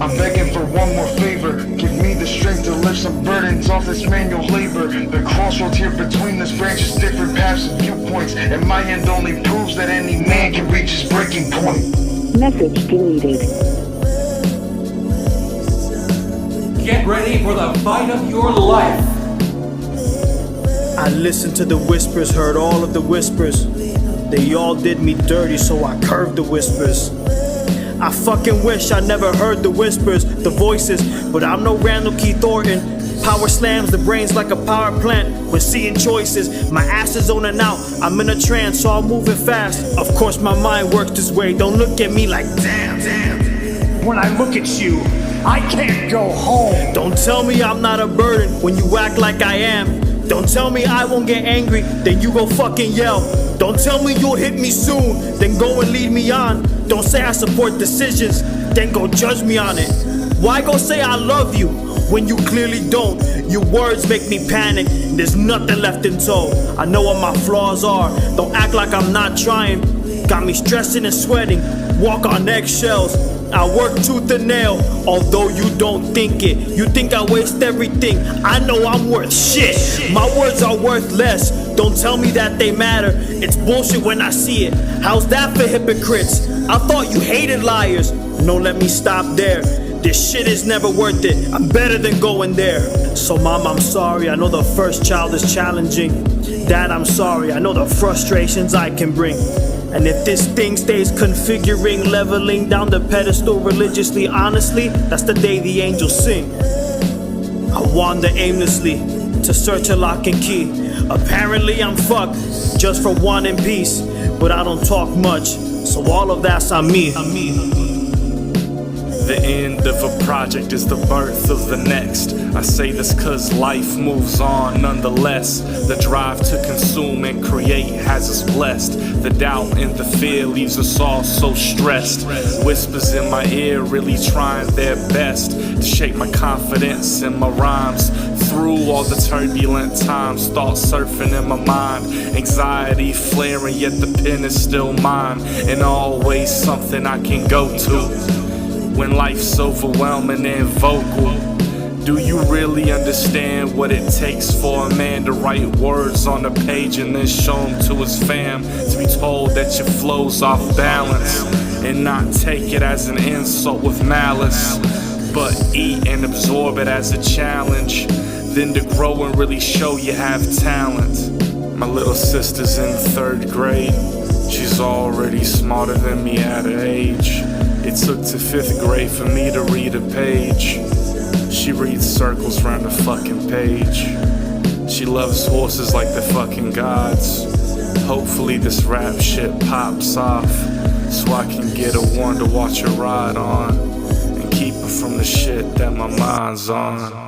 I'm begging for one more favor. Give me the strength to lift some burdens off this manual labor. The crossroads here between us branches different paths and viewpoints, and my end only proves that any man can reach his breaking point. Message deleted. Get ready for the fight of your life. I listened to the whispers, heard all of the whispers. They all did me dirty, so I curved the whispers. I fucking wish I never heard the whispers, the voices, but I'm no Randall Keith Thornton. Power slams the brains like a power plant. When seeing choices, my ass is zoning out. I'm in a trance, so I'm moving fast. Of course my mind works this way, don't look at me like damn. When I look at you, I can't go home. Don't tell me I'm not a burden when you act like I am. Don't tell me I won't get angry, then you go fucking yell. Don't tell me you'll hit me soon, then go and lead me on. Don't say I support decisions, then go judge me on it. Why go say I love you when you clearly don't? Your words make me panic, there's nothing left in tow. I know what my flaws are, don't act like I'm not trying. Got me stressing and sweating, walk on eggshells. I work tooth and nail, although you don't think it. You think I waste everything, I know I'm worth shit. My words are worth less, don't tell me that they matter. It's bullshit when I see it, how's that for hypocrites? I thought you hated liars, no let me stop there. This shit is never worth it, I'm better than going there. So mom, I'm sorry, I know the first child is challenging. Dad, I'm sorry, I know the frustrations I can bring. And if this thing stays configuring, leveling down the pedestal religiously, honestly, that's the day the angels sing. I wander aimlessly to search a lock and key. Apparently I'm fucked just for wanting peace, but I don't talk much, so all of that's on me. The end of a project is the birth of the next. I say this cause life moves on nonetheless. The drive to consume and create has us blessed. The doubt and the fear leaves us all so stressed. Whispers in my ear really trying their best to shape my confidence and my rhymes. Through all the turbulent times, thoughts surfing in my mind. Anxiety flaring, yet the pen is still mine. And always something I can go to when life's overwhelming and vocal. Do you really understand what it takes for a man to write words on a page and then show them to his fam? To be told that your flow's off balance and not take it as an insult with malice, but eat and absorb it as a challenge, then to grow and really show you have talent. My little sister's in 3rd grade. She's already smarter than me at her age. It took to 5th grade for me to read a page. She reads circles round the fucking page. She loves horses like the fucking gods. Hopefully this rap shit pops off, so I can get a one to watch her ride on and keep her from the shit that my mind's on.